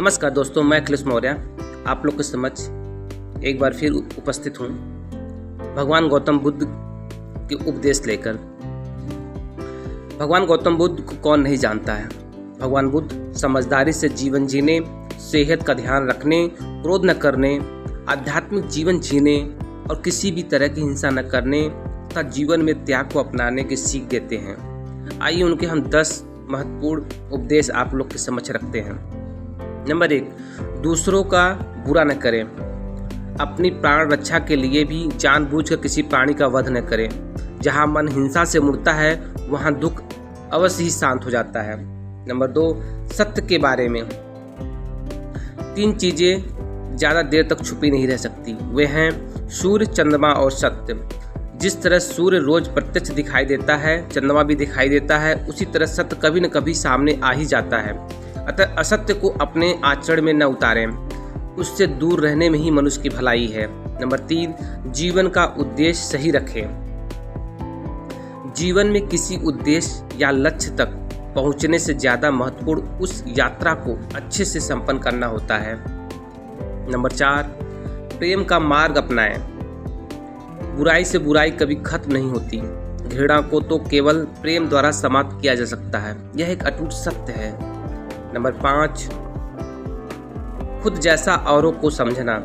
नमस्कार दोस्तों, मैं अखिलेश मौर्य आप लोग के समक्ष एक बार फिर उपस्थित हूँ भगवान गौतम बुद्ध के उपदेश लेकर। भगवान गौतम बुद्ध को कौन नहीं जानता है। भगवान बुद्ध समझदारी से जीवन जीने, सेहत का ध्यान रखने, क्रोध न करने, आध्यात्मिक जीवन जीने और किसी भी तरह की हिंसा न करने तथा जीवन में त्याग को अपनाने की सीख देते हैं। आइए उनके हम 10 महत्वपूर्ण उपदेश आप लोग के समक्ष रखते हैं। नंबर 1, दूसरों का बुरा न करें। अपनी प्राण रक्षा के लिए भी जानबूझकर किसी प्राणी का वध न करें। जहाँ मन हिंसा से मुड़ता है वहाँ दुख अवश्य ही शांत हो जाता है। नंबर 2, सत्य के बारे में। 3 चीज़ें ज़्यादा देर तक छुपी नहीं रह सकती। वे हैं सूर्य, चंद्रमा और सत्य। जिस तरह सूर्य रोज प्रत्यक्ष दिखाई देता है, चंद्रमा भी दिखाई देता है, उसी तरह सत्य कभी न कभी सामने आ ही जाता है। अतः असत्य को अपने आचरण में न उतारें, उससे दूर रहने में ही मनुष्य की भलाई है। नंबर 3, जीवन का उद्देश्य सही रखें। जीवन में किसी उद्देश्य या लक्ष्य तक पहुंचने से ज़्यादा महत्वपूर्ण उस यात्रा को अच्छे से संपन्न करना होता है। नंबर 4, प्रेम का मार्ग अपनाएं। बुराई से बुराई कभी खत्म नहीं होती। घृणा को तो केवल प्रेम द्वारा समाप्त किया जा सकता है, यह एक अटूट सत्य है। नंबर 5, खुद जैसा औरों को समझना।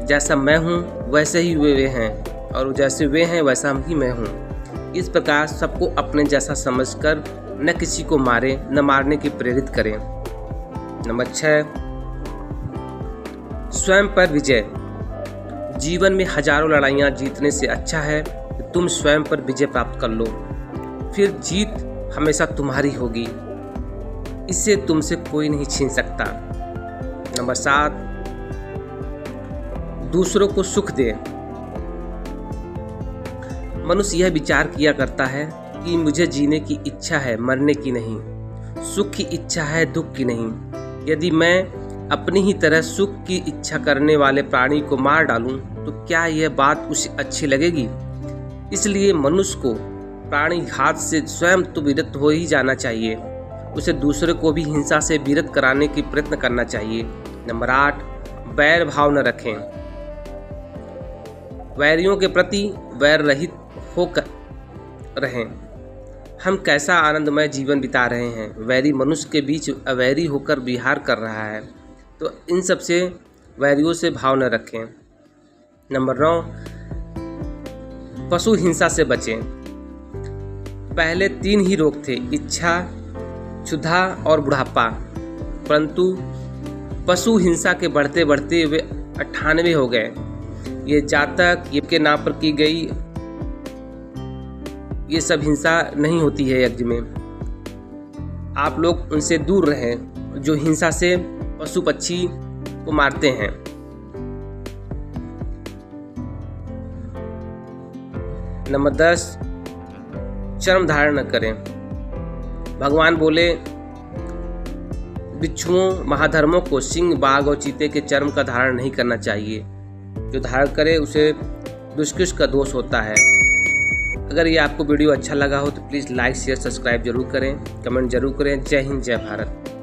जैसा मैं हूँ वैसे ही वे हैं और जैसे वे हैं वैसा ही मैं हूँ। इस प्रकार सबको अपने जैसा समझकर न किसी को मारे, न मारने की प्रेरित करें। नंबर 6, स्वयं पर विजय। जीवन में हजारों लड़ाइयाँ जीतने से अच्छा है कि तुम स्वयं पर विजय प्राप्त कर लो, फिर जीत हमेशा तुम्हारी होगी। इसे तुमसे कोई नहीं छीन सकता। नंबर 7, दूसरों को सुख दे। मनुष्य यह विचार किया करता है कि मुझे जीने की इच्छा है, मरने की नहीं। सुख की इच्छा है, दुख की नहीं। यदि मैं अपनी ही तरह सुख की इच्छा करने वाले प्राणी को मार डालूं तो क्या यह बात उसे अच्छी लगेगी? इसलिए मनुष्य को प्राणी घात से स्वयं तो विरत हो ही जाना चाहिए। उसे दूसरे को भी हिंसा से विरत कराने की प्रयत्न करना चाहिए। नंबर 8, वैर भाव न रखें। वैरियों के प्रति वैर रहित होकर रहें। हम कैसा आनंदमय जीवन बिता रहे हैं, वैरी मनुष्य के बीच अवैरी होकर विहार कर रहा है, तो इन सब से वैरियों से भाव न रखें। नंबर 9, पशु हिंसा से बचें। पहले 3 ही रोग थे, इच्छा, क्षुधा और बुढ़ापा, परंतु पशु हिंसा के बढ़ते बढ़ते वे 98 हो गए। ये जातक ये के नाम पर की गई ये सब हिंसा नहीं होती है यज्ञ में। आप लोग उनसे दूर रहें जो हिंसा से पशु पक्षी को मारते हैं। नंबर 10, चर्म धारण न करें। भगवान बोले बिच्छुओं, महाधर्मों को सिंह, बाघ और चीते के चर्म का धारण नहीं करना चाहिए। जो धारण करे उसे दुष्कृष्ट का दोष होता है। अगर ये आपको वीडियो अच्छा लगा हो तो प्लीज़ लाइक, शेयर, सब्सक्राइब जरूर करें, कमेंट जरूर करें। जय हिंद, जय भारत।